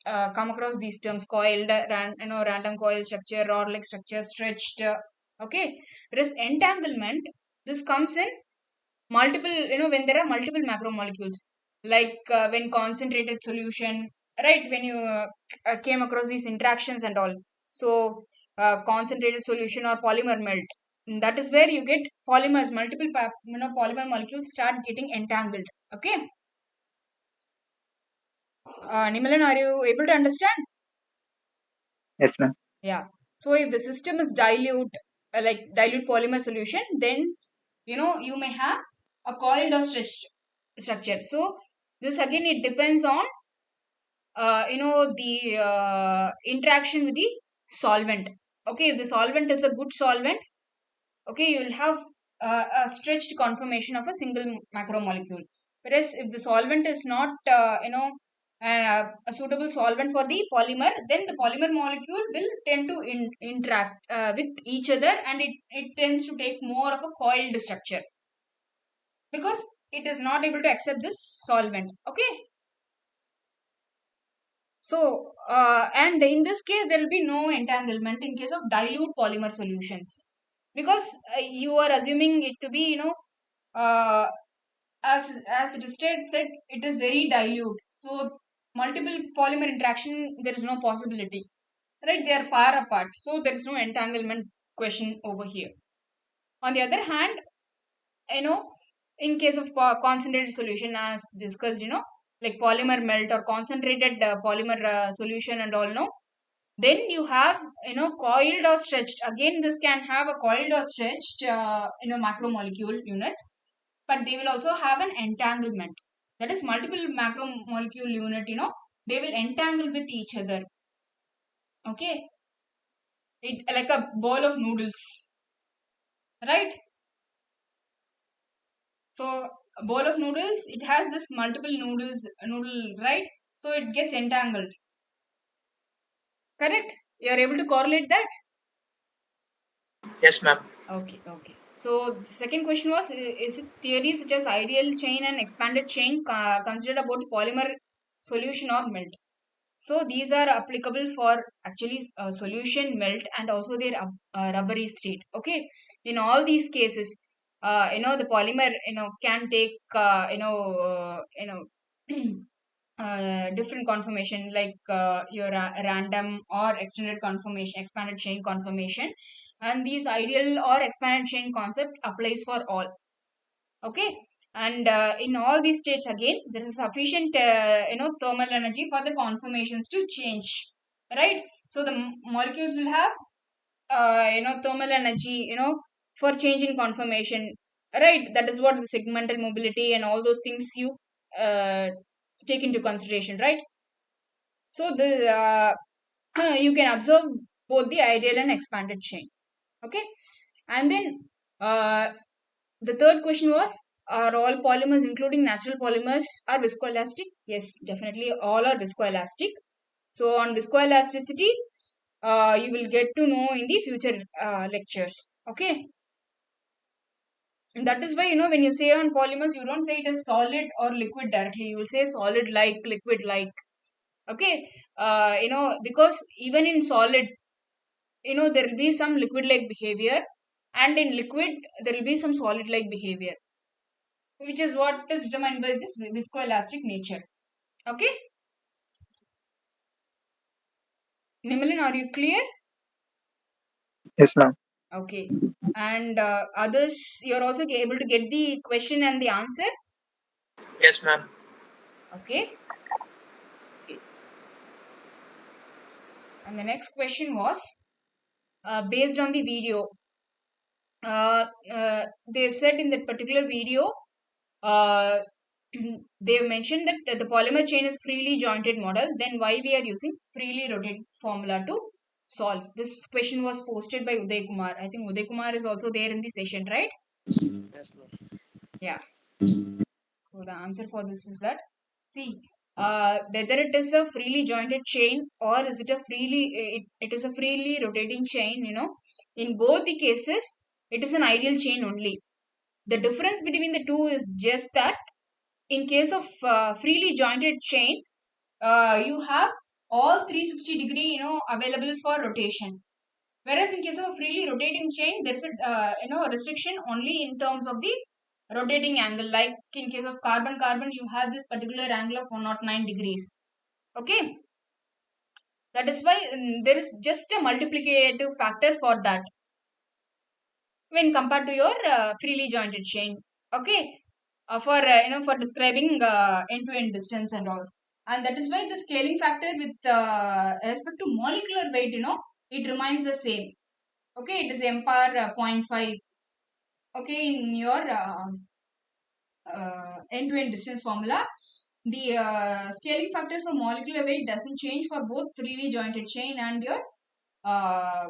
have come across these terms: coiled, random coil structure, rod-like structure, stretched. Okay, whereas entanglement, this comes in multiple, when there are multiple macromolecules, like when concentrated solution, right? When you came across these interactions and all, so concentrated solution or polymer melt, that is where you get polymers, multiple polymer molecules start getting entangled. Okay, Nimalan, are you able to understand? Yes, ma'am. Yeah. So if the system is dilute, like dilute polymer solution, then you may have a coiled or stretched structure. So this again, it depends on the interaction with the solvent. Okay, if the solvent is a good solvent, okay, you will have a stretched conformation of a single macromolecule. Whereas if the solvent is not a suitable solvent for the polymer, then the polymer molecule will tend to interact with each other, and it tends to take more of a coiled structure because it is not able to accept this solvent. Okay, so and in this case there will be no entanglement in case of dilute polymer solutions, because you are assuming it to be uh, as it is said, it is very dilute, so multiple polymer interaction there is no possibility, right? They are far apart, so there is no entanglement question over here. On the other hand, you know in case of concentrated solution, as discussed, like polymer melt or concentrated polymer solution and all, no, then you have coiled or stretched. Again, this can have a coiled or stretched macromolecule units, but they will also have an entanglement. That is, multiple macromolecule unit, they will entangle with each other. Okay, it like a bowl of noodles, right? So a bowl of noodles, it has this multiple noodle, right? So it gets entangled. Correct? You are able to correlate that? Yes, ma'am. Okay, okay. So the second question was, is it theories such as ideal chain and expanded chain considered about polymer solution or melt? So these are applicable for actually solution melt and also their rubbery state. Okay, in all these cases, the polymer can take different conformation like your random or extended conformation, expanded chain conformation, and these ideal or expanded chain concept applies for all. Okay, and in all these states again there is sufficient thermal energy for the conformations to change, right? So the molecules will have thermal energy for change in conformation, right? That is what the segmental mobility and all those things you uh, take into consideration, right? So the you can observe both the ideal and expanded chain. Okay, and then the third question was, are all polymers including natural polymers are viscoelastic? Yes, definitely all are viscoelastic. So on viscoelasticity you will get to know in the future lectures. Okay, and that is why when you say on polymers you don't say it is solid or liquid directly, you will say solid like, liquid like. Okay, because even in solid there will be some liquid like behavior, and in liquid there will be some solid like behavior, which is what is determined by this viscoelastic nature. Okay, Nimalin, are you clear? Yes, ma'am. Okay, and others, you're also able to get the question and the answer. Yes, ma'am. Okay, and the next question was based on the video. They've said in that particular video, uh, they've mentioned that the polymer chain is freely jointed model. Then why we are using freely rotated formula to solve? This question was posted by Uday Kumar. I think Uday Kumar is also there in the session, right? Yes, ma'am. Yeah. So the answer for this is that, see, whether it is a freely jointed chain or is it a it is a freely rotating chain, in both the cases it is an ideal chain only. The difference between the two is just that in case of freely jointed chain, you have all 360-degree available for rotation. Whereas in case of a freely rotating chain, there is a restriction only in terms of the rotating angle. Like in case of carbon, you have this particular angle of 109 degrees. Okay, that is why there is just a multiplicative factor for that when compared to your freely jointed chain. Okay, for for describing end-to-end distance and all, and that is why the scaling factor with respect to molecular weight, it remains the same. Okay, it is m power 0.5. Okay, in your end-to-end distance formula, the scaling factor for molecular weight doesn't change for both freely jointed chain and your uh,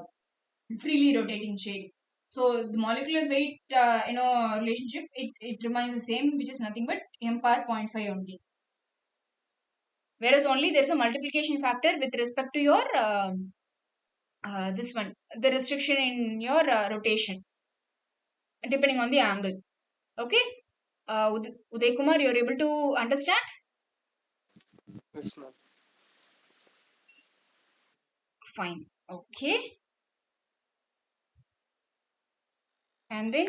freely rotating chain. So the molecular weight relationship, it remains the same, which is nothing but m power 0.5 only. Whereas only there is a multiplication factor with respect to your this one, the restriction in your rotation depending on the angle. Okay, Uday Kumar, you're able to understand? Yes, ma'am. Fine. Okay, and then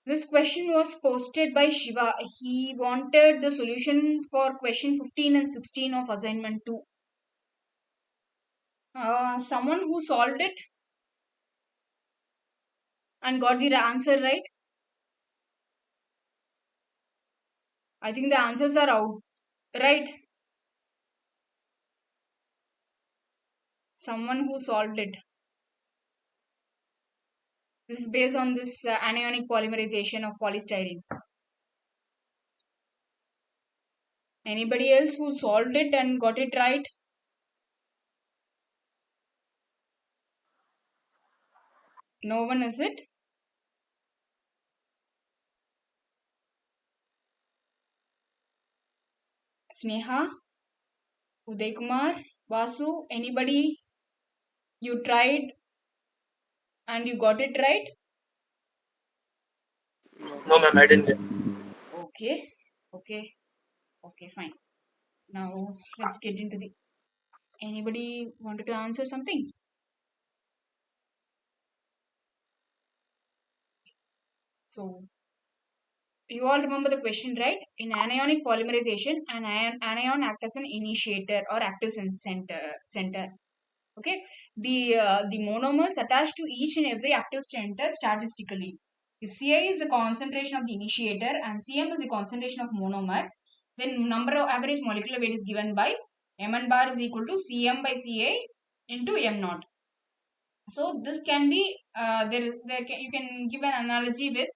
this question was posted by Shiva. He wanted the solution for question 15 and 16 of assignment 2. Someone who solved it and got the answer right. I think the answers are out, right? Someone who solved it. This is based on this anionic polymerization of polystyrene. Anybody else who solved it and got it right? No one, is it? Sneha, Uday Kumar, Vasu, anybody? You tried and you got it right? No, ma'am, I didn't get. Okay, okay, okay, fine. Now let's get into the. Anybody wanted to answer something? So you all remember the question, right? In anionic polymerization, an anion acts as an initiator or active center. Okay, the monomers attached to each and every active center statistically. If Ci is the concentration of the initiator and Cm is the concentration of monomer, then number of average molecular weight is given by Mn bar is equal to Cm by Ca into M naught. So this can be you can give an analogy with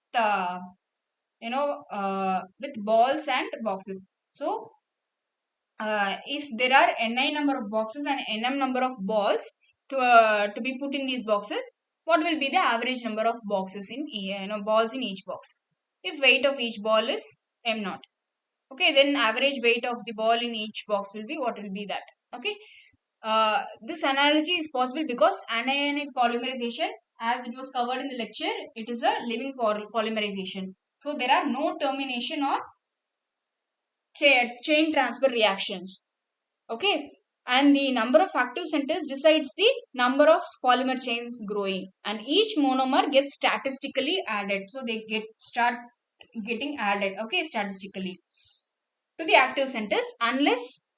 with balls and boxes. So if there are ni number of boxes and nm number of balls to be put in these boxes, what will be the average number of boxes in balls in each box? If weight of each ball is m naught, okay, then average weight of the ball in each box will be what will be that? Okay, this analogy is possible because anionic polymerization, as it was covered in the lecture, it is a living polymerization. So there are no termination or chain transfer reactions. Okay, and the number of active centers decides the number of polymer chains growing, and each monomer gets statistically added. So they start getting added, okay, statistically to the active centers unless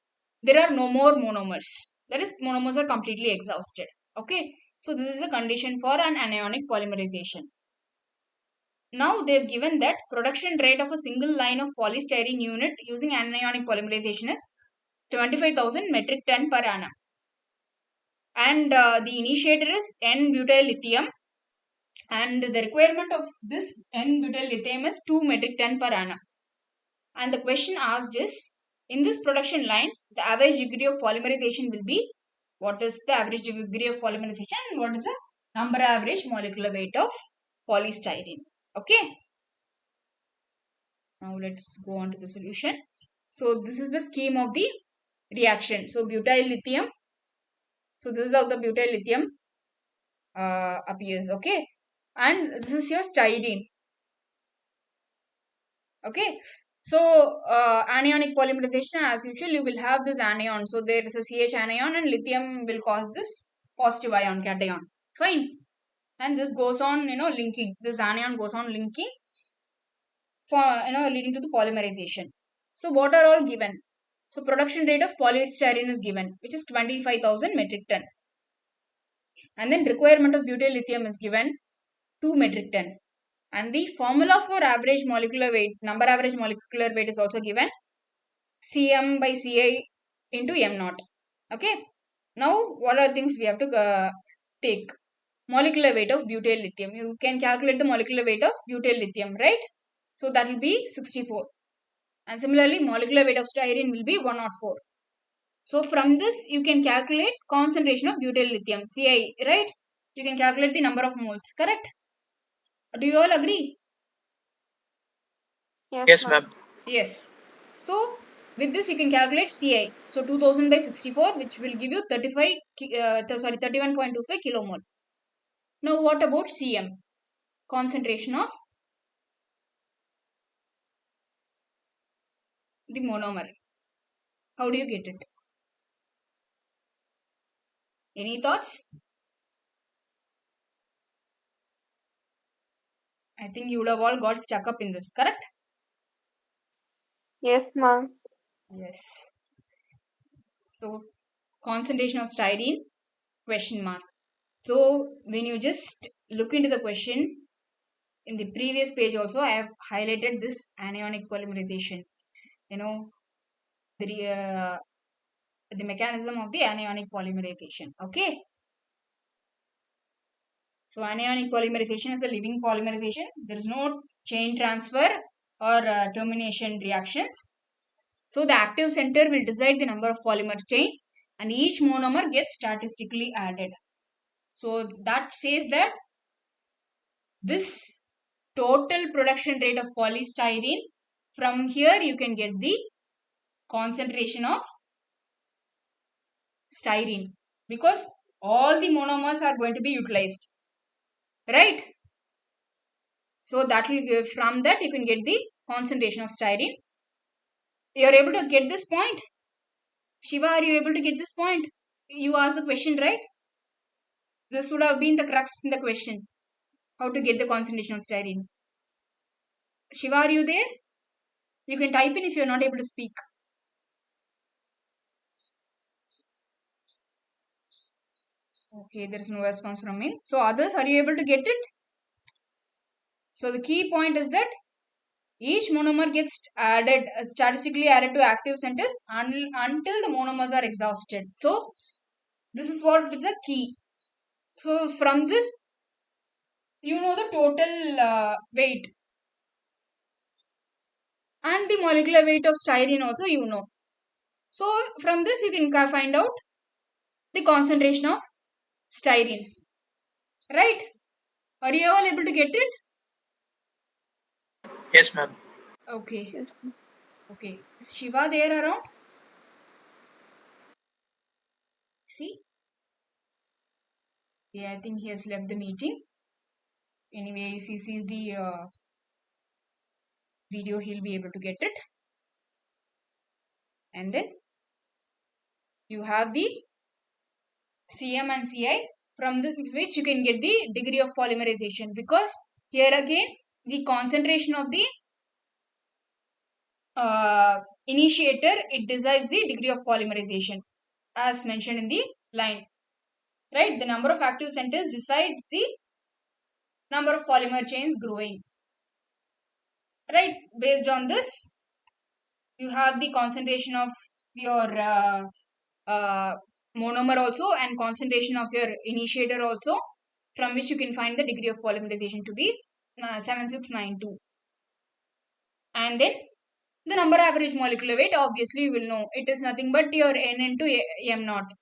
there are no more monomers. That is, monomers are completely exhausted. Okay, so this is a condition for an anionic polymerization. Now they've given that production rate of a single line of polystyrene unit using anionic polymerization is 25,000 metric ton per annum. And the initiator is N-butyl lithium, and the requirement of this N-butyl lithium is 2 metric ton per annum. And the question asked is, in this production line, the average degree of polymerization will be, what is the average degree of polymerization and what is the number average molecular weight of polystyrene? Okay. Now let's go on to the solution. So this is the scheme of the reaction. So butyl lithium. So this is how the butyl lithium appears. Okay, and this is your styrene. Okay, so anionic polymerization, as usual, you will have this anion. So there is a CH anion and lithium will cause this positive ion cation. Fine, and this goes on linking. This anion goes on linking for leading to the polymerization. So what are all given? So production rate of polystyrene is given, which is 25,000 metric ton, and then requirement of butyl lithium is given, 2 metric ton. And the formula for average molecular weight, number average molecular weight is also given, Cm by Ci into M naught. Okay. Now, what are things we have to take? Molecular weight of butyl lithium. You can calculate the molecular weight of butyl lithium, right? So that will be 64. And similarly, molecular weight of styrene will be 104. So from this, you can calculate concentration of butyl lithium, Ci, right? You can calculate the number of moles, correct? Do you all agree? Yes, ma'am. Yes. So with this you can calculate Ci. So 2000 by 64, which will give you 31.25 kilomole. Now what about Cm? Concentration of the monomer. How do you get it? Any thoughts? I think you would have all got stuck up in this, correct? Yes, ma'am. Yes. So concentration of styrene, question mark. So when you just look into the question, in the previous page also I have highlighted this anionic polymerization. The mechanism of the anionic polymerization. Okay. So anionic polymerization is a living polymerization. There is no chain transfer or termination reactions. So the active center will decide the number of polymer chain and each monomer gets statistically added. So that says that this total production rate of polystyrene, from here you can get the concentration of styrene because all the monomers are going to be utilized, right? So that will give, from that you can get the concentration of styrene. You are able to get this point? Shiva, are you able to get this point? You asked the question, right? This would have been the crux in the question. How to get the concentration of styrene. Shiva, are you there? You can type in if you're not able to speak. Okay, there is no response from me. So others, are you able to get it? So the key point is that each monomer gets added, statistically added to active centers until the monomers are exhausted. So this is what is the key. So from this, you know the total weight and the molecular weight of styrene also you know. So from this you can find out the concentration of styrene. Right? Are you all able to get it? Yes, ma'am. Okay. Yes. Okay. Is Shiva there around? See? Yeah, I think he has left the meeting. Anyway, if he sees the video, he'll be able to get it. And then you have the CM and CI from which you can get the degree of polymerization, because here again the concentration of the initiator, it decides the degree of polymerization as mentioned in the line, right? The number of active centers decides the number of polymer chains growing, right? Based on this, you have the concentration of your monomer also and concentration of your initiator also, from which you can find the degree of polymerization to be 7692. And then the number average molecular weight, obviously you will know, it is nothing but your N into M naught.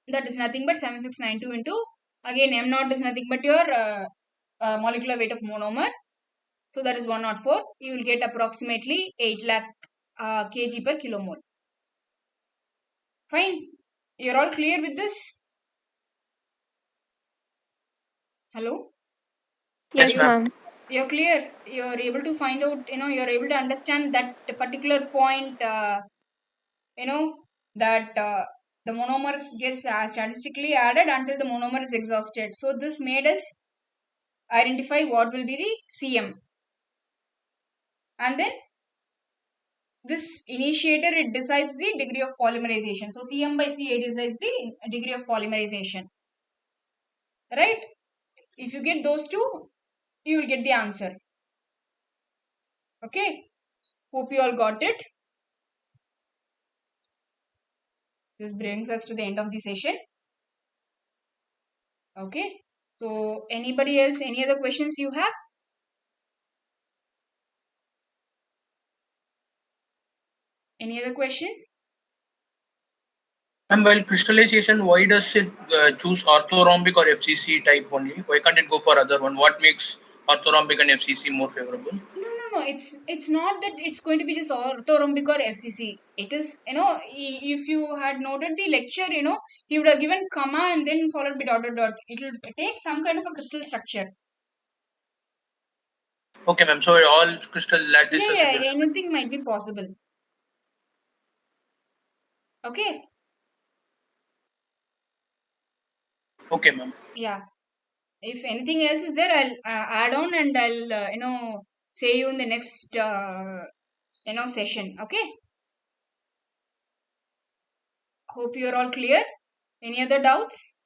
That is nothing but 7692 into, again M naught is nothing but your molecular weight of monomer. So that is 104. You will get approximately 8 lakh kg per kilomole. Fine. You're all clear with this? Hello? Yes, ma'am. You're clear. You're able to find out, you're able to understand that particular point, that the monomers gets statistically added until the monomer is exhausted. So this made us identify what will be the CM. And then this initiator, it decides the degree of polymerization. So CM by CA decides the degree of polymerization. Right? If you get those two, you will get the answer. Okay? Hope you all got it. This brings us to the end of the session. Okay? So anybody else, any other questions you have? Any other question? And while crystallization, why does it choose orthorhombic or FCC type only? Why can't it go for other one? What makes orthorhombic and FCC more favorable? No. It's not that it's going to be just orthorhombic or FCC. It is, if you had noted the lecture, he would have given comma and then followed by dot dot dot. It will take some kind of a crystal structure. Okay, ma'am. So all crystal lattices. Yeah, anything might be possible. Okay. Okay, ma'am. Yeah. If anything else is there, I'll add on and I'll say you in the next session. Okay. Hope you are all clear. Any other doubts?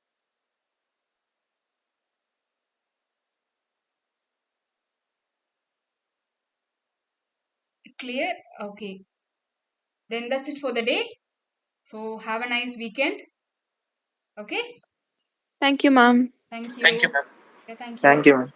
Clear? Okay. Then that's it for the day. So have a nice weekend. Okay. Thank you, ma'am. Thank you. Thank you, ma'am. Yeah, thank you. Thank you, ma'am.